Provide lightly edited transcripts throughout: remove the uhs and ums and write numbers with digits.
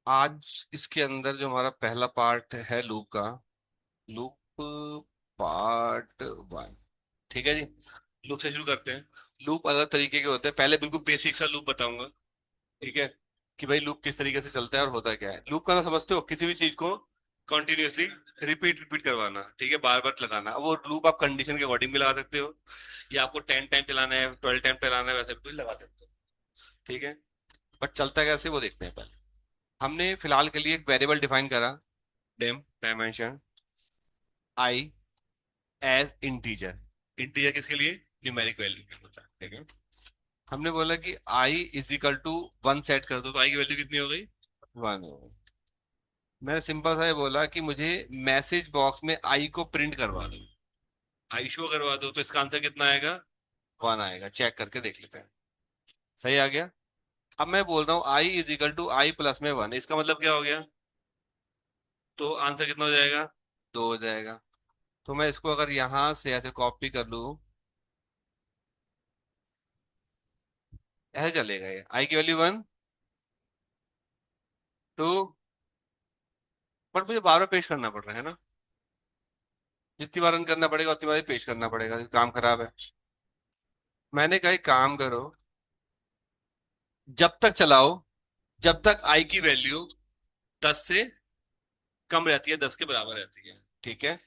आज इसके अंदर जो हमारा पहला पार्ट है लूप का, लूप पार्ट 1। ठीक है जी। लूप से शुरू करते हैं। लूप अलग तरीके के होते हैं, पहले बिल्कुल बेसिक सा लूप बताऊंगा। ठीक है, कि भाई लूप किस तरीके से चलता है और होता क्या है। लूप का ना समझते हो, किसी भी चीज को कॉन्टिन्यूअसली रिपीट रिपीट करवाना। ठीक है, बार बार लगाना। अब वो लूप आप कंडीशन के अकॉर्डिंग भी लगा सकते हो, या आपको 10 टाइम चलाना है, 12 टाइम चलाना है, वैसे भी लगा सकते हो। ठीक है, बट चलता कैसे वो देखते हैं पहले। हमने फिलहाल के लिए एक वेरिएबल डिफाइन करा, dimension I as integer. Integer किसके लिए? न्यूमेरिक वैल्यू के लिए होता है। ठीक है, हमने बोला कि आई इज इक्वल टू 1 सेट कर दो, तो आई की वैल्यू कितनी हो गई? 1 हो गई। मैंने सिंपल सा ये बोला कि मुझे मैसेज बॉक्स में आई को प्रिंट करवा दो, आई शो करवा दो, तो इसका आंसर कितना आएगा? 1 आएगा। चेक करके देख लेते हैं, सही आ गया। अब मैं बोल रहा हूँ I is equal to I plus में 1, इसका मतलब क्या हो गया? तो आंसर कितना हो जाएगा? 2 हो जाएगा। तो मैं इसको अगर यहां से ऐसे कॉपी कर लूं, ऐसे चलेगा ये। आई की वैल्यू 1, 2, बट मुझे बार बार पेश करना पड़ रहा है ना। जितनी बार रन करना पड़ेगा उतनी बार ही पेश करना पड़ेगा, काम खराब है। मैंने कहा एक काम करो, जब तक चलाओ जब तक आई की वैल्यू 10 से कम रहती है, 10 के बराबर रहती है। ठीक है,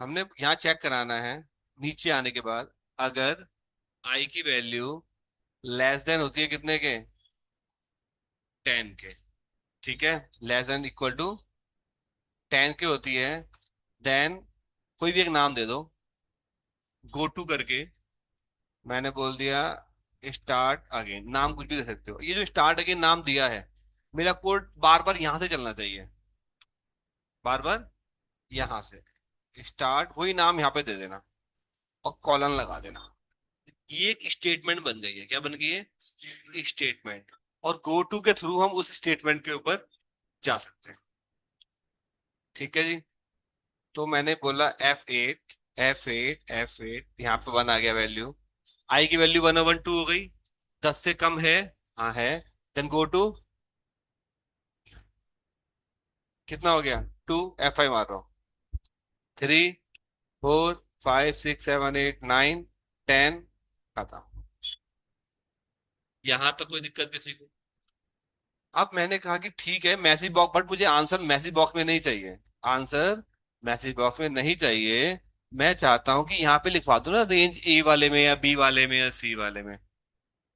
हमने यहाँ चेक कराना है नीचे आने के बाद, अगर आई की वैल्यू लेस देन होती है कितने के? 10 के। ठीक है, लेस देन इक्वल टू 10 के होती है, देन कोई भी एक नाम दे दो, गो टू करके मैंने बोल दिया स्टार्ट अगेन। नाम कुछ भी दे सकते हो। ये जो स्टार्ट अगेन नाम दिया है, मेरा कोड बार बार यहां से चलना चाहिए, बार बार यहां से स्टार्ट, वही नाम यहाँ पे दे देना और कॉलन लगा देना। ये एक स्टेटमेंट बन गई है। क्या बन गई है? स्टेटमेंट। और गो टू के थ्रू हम उस स्टेटमेंट के ऊपर जा सकते हैं। ठीक है जी। तो मैंने बोला F8, F8 यहाँ पे 1 आ गया वैल्यू। आई की वैल्यू 1 और 1 2 हो गई, 10 से कम है? हाँ है। देन गो टू, कितना हो गया? 2। F5 मार रहा हूँ। 3, 4, 5, 6, 7, 8, 9, 10। खत्म। यहां तक कोई दिक्कत किसी को? अब मैंने कहा कि ठीक है मैसेज बॉक्स, बट मुझे आंसर मैसेज बॉक्स में नहीं चाहिए। आंसर मैसेज बॉक्स में नहीं चाहिए। मैं चाहता हूं कि यहाँ पे लिखवा दो ना, रेंज ए वाले में या बी वाले में या सी वाले में।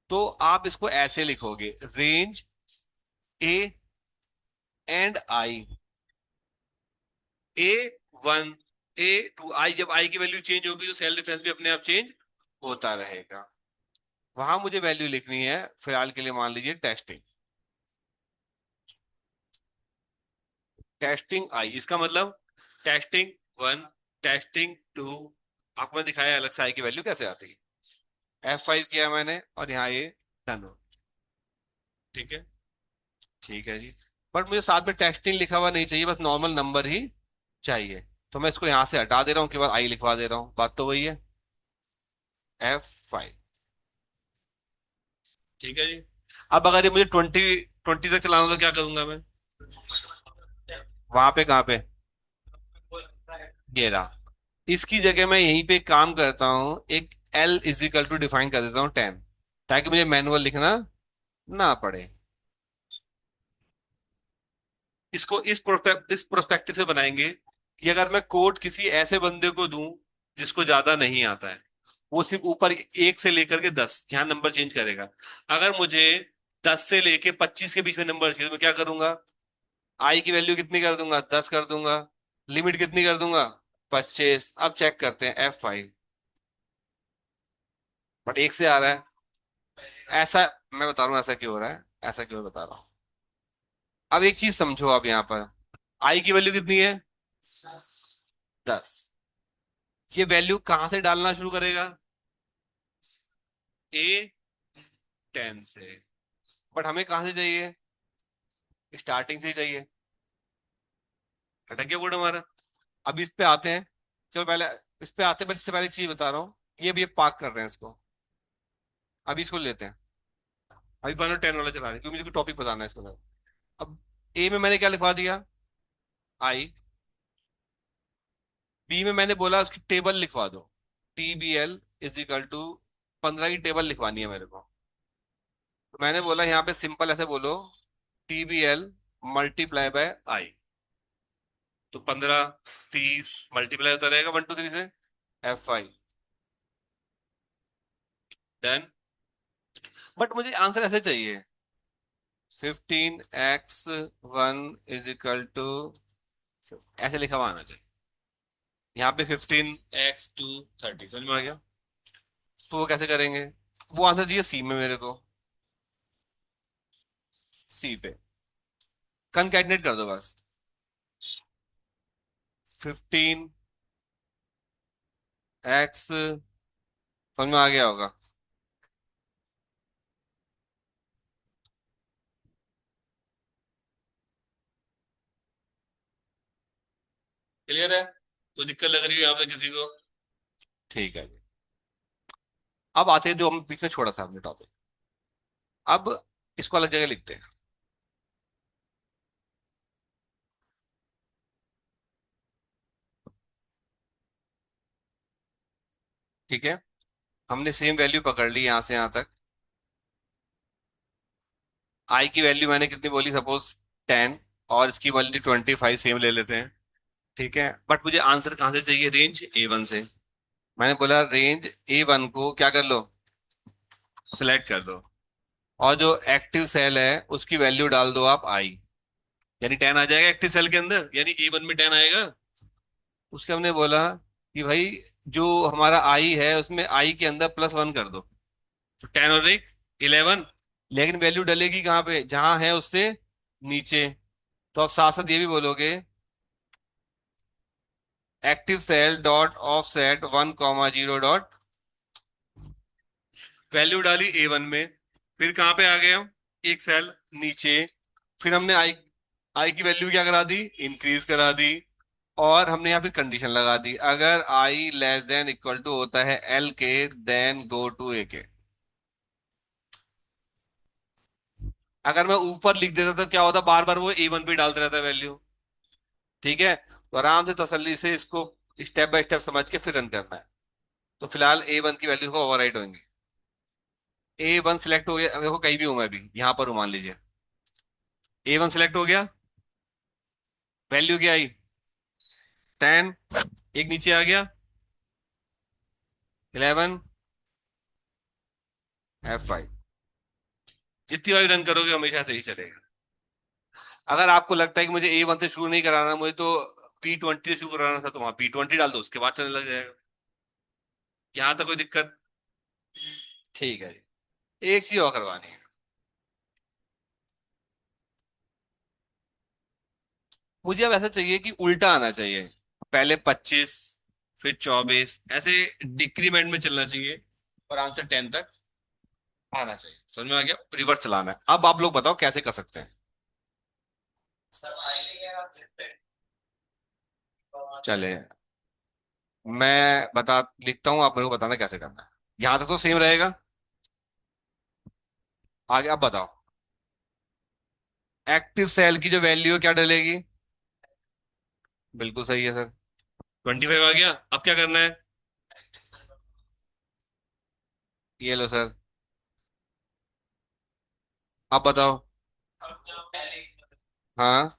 तो आप इसको ऐसे लिखोगे, range A and I, A1, A2, आई। जब आई की वैल्यू चेंज होगी तो सेल डिफरेंस भी अपने आप चेंज होता रहेगा। वहां मुझे वैल्यू लिखनी है, फिलहाल के लिए मान लीजिए टेस्टिंग। टेस्टिंग आई, इसका मतलब टेस्टिंग 1, टेस्टिंग 2। आपको मैं दिखाया अलग से आई की वैल्यू कैसे आती है। F5 किया मैंने और यहाँ ये डन हो। ठीक है, ठीक है जी। बट मुझे साथ में टेस्टिंग लिखा हुआ नहीं चाहिए, बस नॉर्मल नंबर ही चाहिए। तो मैं इसको यहाँ से हटा दे रहा हूँ, केवल आई लिखवा दे रहा हूँ, बात तो वही है। F5। ठीक है जी। अब अगर ये मुझे 20 तक चलाना हो तो क्या करूंगा मैं? वहां पे कहाँ पे? ये रहा। इसकी जगह मैं यहीं पे एक काम करता हूँ, एक L is equal to define कर देता हूँ 10, ताकि मुझे मैनुअल लिखना ना पड़े। इसको इस प्रोस्पेक्टिव से बनाएंगे कि अगर मैं कोड किसी ऐसे बंदे को दूं जिसको ज्यादा नहीं आता है, वो सिर्फ ऊपर 1 से लेकर के 10 यहाँ नंबर चेंज करेगा। अगर मुझे 10 से लेके 25 के बीच में नंबर चाहिए तो मैं क्या करूंगा? आई की वैल्यू कितनी कर दूंगा? 10 कर दूंगा। लिमिट कितनी कर दूंगा? 25। अब चेक करते हैं F5, बट 1 से आ रहा है। ऐसा, मैं बता रहा हूँ ऐसा क्यों हो रहा है, ऐसा क्यों बता रहा हूँ। अब एक चीज समझो, आप यहाँ पर आई की वैल्यू कितनी है? 10। ये वैल्यू कहाँ से डालना शुरू करेगा? A10 से। बट हमें कहाँ से चाहिए? स्टार्टिंग से ही चाहिए। अटक गया कोड हमारा। अब इस पे आते हैं। चलो पहले इस पे आते हैं, बट इससे पहले एक चीज बता रहा हूँ। ये भी पार्क कर रहे हैं इसको, अभी इसको लेते हैं। अभी 1 और 10 वाला चला रहे हैं, क्योंकि मुझे टॉपिक बताना है इसको। अब ए में मैंने क्या लिखवा दिया, आई। बी में मैंने बोला उसकी टेबल लिखवा दो, TBL इज इक्वल टू 15 की टेबल लिखवानी है मेरे को। तो मैंने बोला यहाँ पे सिंपल ऐसे बोलो, TBL मल्टीप्लाई बाय आई। तो 15, 30 मल्टीप्लाई होता रहेगा 1 2 3 से, FI। डन। बट मुझे आंसर ऐसे चाहिए, 15x1 इज इक्वल टू, ऐसे लिखा हुआ आना चाहिए। यहाँ पे 15x2 30, समझ में आ गया? तो वो कैसे करेंगे? वो आंसर चाहिए सी में मेरे को, सी पे कनकैटिनेट कर दो बस। 15x, समझ में आ गया होगा? क्लियर है? कोई दिक्कत लग रही है यहाँ पे किसी को? ठीक है जी। अब आते हैं जो हम बीच में छोड़ा था हमने टॉपिक। अब इसको अलग जगह लिखते हैं। ठीक है, हमने सेम वैल्यू पकड़ ली यहां से यहां तक। आई की वैल्यू मैंने कितनी बोली, सपोज 10, और इसकी वैल्यू 25 सेम ले लेते हैं। ठीक है, बट मुझे आंसर कहाँ से चाहिए, रेंज A1 से। मैंने बोला रेंज A1 को क्या कर लो, सिलेक्ट कर लो, और जो एक्टिव सेल है उसकी वैल्यू डाल दो आप आई। यानी 10 आ जाएगा एक्टिव सेल के अंदर, यानी A1 में 10 आएगा। उसके हमने बोला कि भाई जो हमारा आई है उसमें आई के अंदर +1 कर दो, तो 10 और एक 11। लेकिन वैल्यू डलेगी कहाँ पे, जहां है उससे नीचे। तो आप साथ साथ ये भी बोलोगे, active cell dot offset 1 0 value डाली A1 में। फिर कहाँ पे आ गए हम, एक सेल नीचे। फिर हमने आई, आई की वैल्यू क्या करा दी, इंक्रीज करा दी। और हमने यहाँ फिर कंडीशन लगा दी, अगर आई लेस देन इक्वल टू होता है L के, देन गो टू A के। अगर मैं ऊपर लिख देता तो क्या होता, बार बार वो A1 पे डालता रहता वैल्यू। ठीक है, तो आराम से तसल्ली से इसको स्टेप बाय स्टेप समझ के फिर रन करना है। तो फिलहाल A1 की वैल्यू को ओवरराइट होंगी। A1 सिलेक्ट हो गया, देखो कहीं भी हूं मैं अभी, यहां पर हूं मान लीजिए। A1 सिलेक्ट हो गया, वैल्यू क्या आई, 10। एक नीचे आ गया, 11, F5। जितनी बार रन करोगे हमेशा सही चलेगा। अगर आपको लगता है कि मुझे A1 से शुरू नहीं कराना, मुझे तो P20 से शुरू कराना था, तो वहां P20 डाल दो, उसके बाद चलने लग जाएगा। यहाँ तक कोई दिक्कत? ठीक है जी, एक चीज और करवानी है। मुझे अब ऐसा चाहिए कि उल्टा आना चाहिए, पहले 25, फिर 24, ऐसे डिक्रीमेंट में चलना चाहिए, और आंसर 10 तक आना चाहिए। समझ में आ गया? रिवर्स चलाना है। अब आप लोग बताओ कैसे कर सकते हैं। चले, मैं बता लिखता हूँ, आप मेरे को बताना कैसे करना है। यहां तक तो सेम रहेगा, आगे अब बताओ। एक्टिव सेल की जो वैल्यू है क्या डलेगी? बिल्कुल सही है सर। 25 आ गया, अब क्या करना है? ये लो सर, अब बताओ। हाँ,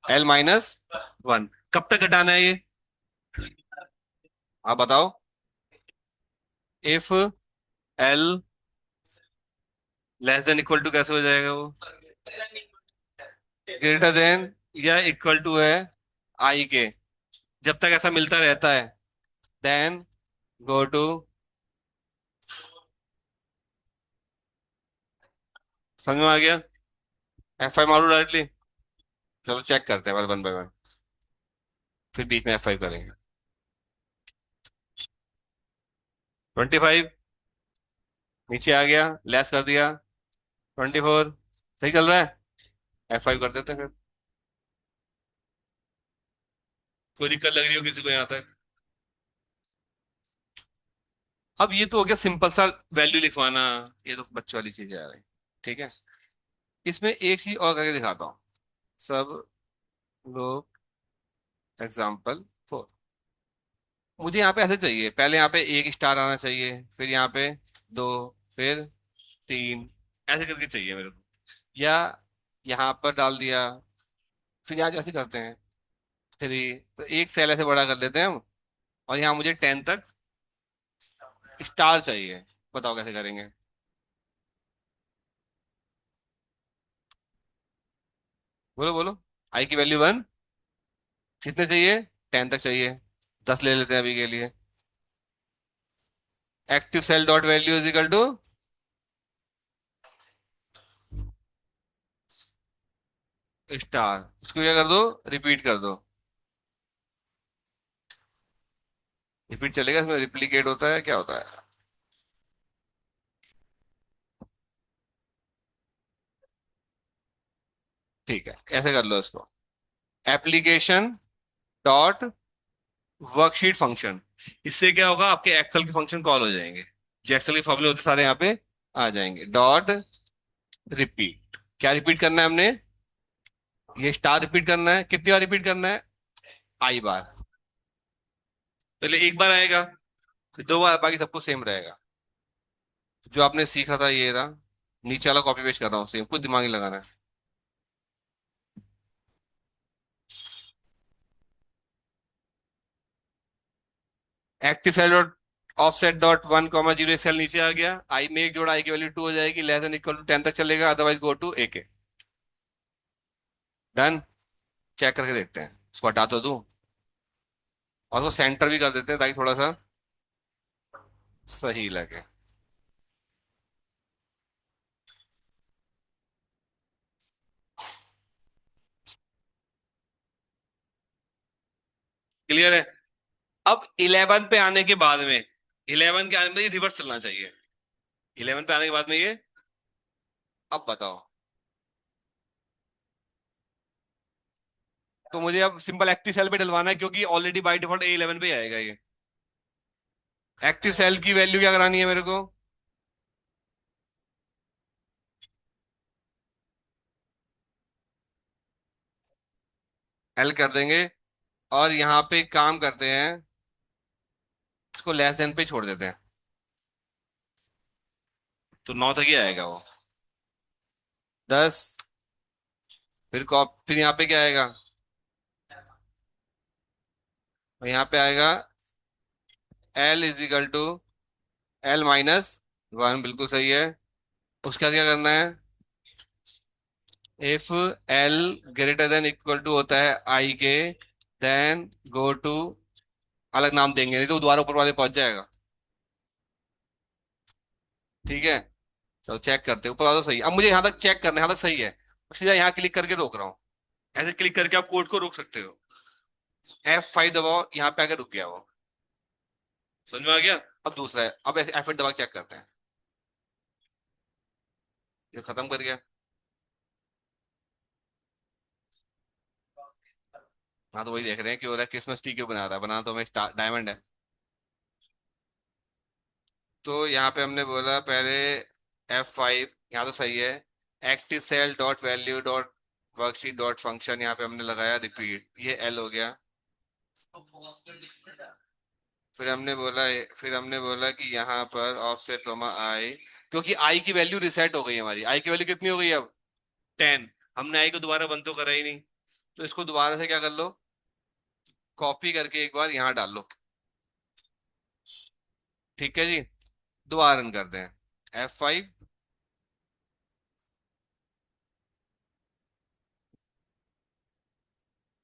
L-1 कब तक घटाना है ये? आप बताओ। If L less than equal to कैसे हो जाएगा वो, ग्रेटर देन या इक्वल टू है आई के। जब तक ऐसा मिलता रहता है, देन गो टू, समझ में आ गया? F5 मारो डायरेक्टली। चलो चेक करते हैं 1 बाय 1, फिर बीच में F5 करेंगे। 25 नीचे आ गया, लेस कर दिया, 24 सही चल रहा है, F5 कर देते हैं फिर। कोई दिक्कत लग रही हो किसी को यहाँ तक? अब ये तो हो गया सिंपल सा वैल्यू लिखवाना, ये तो बच्चों वाली चीजें आ रही। ठीक है, इसमें एक चीज और करके दिखाता हूँ। सब लोग एग्जाम्पल, मुझे यहाँ पे ऐसे चाहिए, पहले यहाँ पे एक स्टार आना चाहिए, फिर यहाँ पे दो, फिर तीन, ऐसे करके चाहिए मेरे को। या यहाँ पर डाल दिया, फिर यहाँ ऐसे करते हैं थ्री, तो एक सेल ऐसे बड़ा कर देते हैं हम। और यहाँ मुझे 10 तक स्टार चाहिए, बताओ कैसे करेंगे। बोलो बोलो। आई की वैल्यू 1, कितने चाहिए? 10 तक चाहिए, 10 ले लेते हैं अभी के लिए। Active cell dot value is equal to star, इसको क्या कर दो, रिपीट कर दो। रिपीट चलेगा, इसमें रिप्लीकेट होता है, क्या होता है? ठीक है, ऐसे कर लो इसको। एप्लीकेशन डॉट वर्कशीट फंक्शन, इससे क्या होगा, आपके एक्सेल के फंक्शन कॉल हो जाएंगे, जो एक्सेल के फॉर्मूले होते हैं सारे यहाँ पे आ जाएंगे। डॉट रिपीट, क्या रिपीट करना है हमने? ये स्टार रिपीट करना है, कितनी बार रिपीट करना है? आई बार। पहले एक बार आएगा, फिर दो बार, बाकी सबको सेम रहेगा। जो आपने सीखा था ये रहा, नीचे वाला कॉपी पेस्ट कर रहा हूँ, सेम, कुछ दिमाग नहीं लगाना है। Active cell dot offset dot 1 comma 0, एक सेल नीचे आ गया, आई में एक जोड़ा, आई की वैल्यू 2 हो जाएगी, लेस देन इक्वल टू 10 तक चलेगा, अदरवाइज गो टू ए के। डन। चेक करके देखते हैं, इसको हटा तो दूं, और उसको सेंटर भी कर देते हैं ताकि थोड़ा सा सही लगे। क्लियर है? अब 11 पे आने के बाद में, 11 के आने में ये रिवर्स चलना चाहिए। 11 पे आने के बाद में ये, अब बताओ। तो मुझे अब सिंपल एक्टिव सेल पे डलवाना है, क्योंकि ऑलरेडी बाय डिफॉल्ट A11 पे ही आएगा ये। एक्टिव सेल की वैल्यू क्या करानी है मेरे को? एल कर देंगे, और यहाँ पे एक काम करते हैं, इसको लेस देन पे छोड़ देते हैं, तो 9 तक ही आएगा वो। 10, फिर कॉप, फिर यहाँ पे क्या आएगा? और यहाँ पे आएगा L is equal to L-1, बिल्कुल सही है। उसका क्या करना है? If L greater than equal to होता है आई के, देन गो टू, अलग नाम देंगे, नहीं तो वो दोबारा ऊपर वाले पहुंच जाएगा। ठीक है, चलो चेक करते हैं, ऊपर वाला तो सही है। अब मुझे यहाँ तक चेक करना है, यहाँ तक सही है, सीधा यहाँ क्लिक करके रोक रहा हूँ। ऐसे क्लिक करके आप कोड को रोक सकते हो। F5 दबाओ, यहाँ पे आकर रुक गया वो। समझ में आ गया? अब दूसरा है, अब F8 दबा चेक करते हैं, ये खत्म कर गया। हाँ, तो वही देख रहे हैं कि हो रहा है, क्रिसमस ट्री क्यों बना रहा है, बना तो हमें डायमंड है। तो यहाँ पे हमने बोला पहले F5, यहाँ तो सही है। Active cell dot value dot worksheet dot function, यहाँ पे हमने लगाया रिपीट, ये L हो गया। फिर हमने बोला कि यहाँ पर ऑफसेट कॉमा आई, क्योंकि आई की वैल्यू रिसेट हो गई है हमारी। आई की वैल्यू कितनी हो गई अब? 10। हमने आई को दोबारा बंद तो करा ही नहीं, तो इसको दोबारा से क्या कर लो, कॉपी करके एक बार यहाँ डाल लो। ठीक है जी, दोबारा रन करते हैं। F5,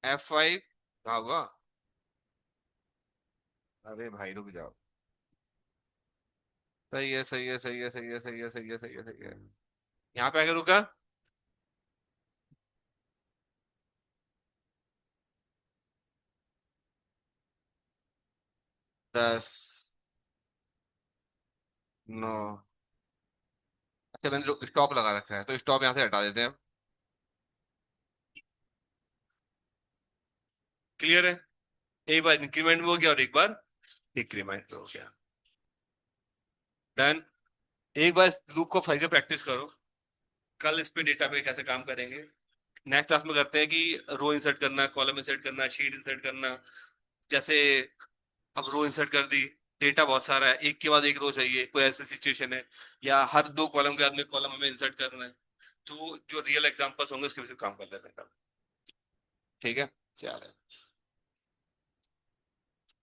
F5, कहाँ हुआ? अरे भाई रुक जाओ। सही है, सही है, सही है, सही है, सही है, सही है, सही है, सही है। यहाँ पे आके रुका। 10, 9, अच्छा मैंने स्टॉप लगा रखा है, तो स्टॉप यहाँ से हटा देते हैं। क्लियर है? एक बार इंक्रीमेंट हो गया और एक बार डिक्रीमेंट हो गया। डन। एक बार लूप को सही से प्रैक्टिस करो। कल इस पे डेटा पे कैसे काम करेंगे। नेक्स्ट क्लास में करते हैं कि रो इंसर्ट करना, कॉलम इंसर्ट करना, शीट इंसर्ट करना। जैसे अब रो इंसर्ट कर दी, डेटा बहुत सारा है, एक के बाद एक रो चाहिए, कोई ऐसी सिचुएशन है, या हर दो कॉलम के बाद में कॉलम हमें इंसर्ट करना है, तो जो रियल एग्जांपल्स होंगे उसके भी काम कर लेते हैं कल। ठीक है, चलो।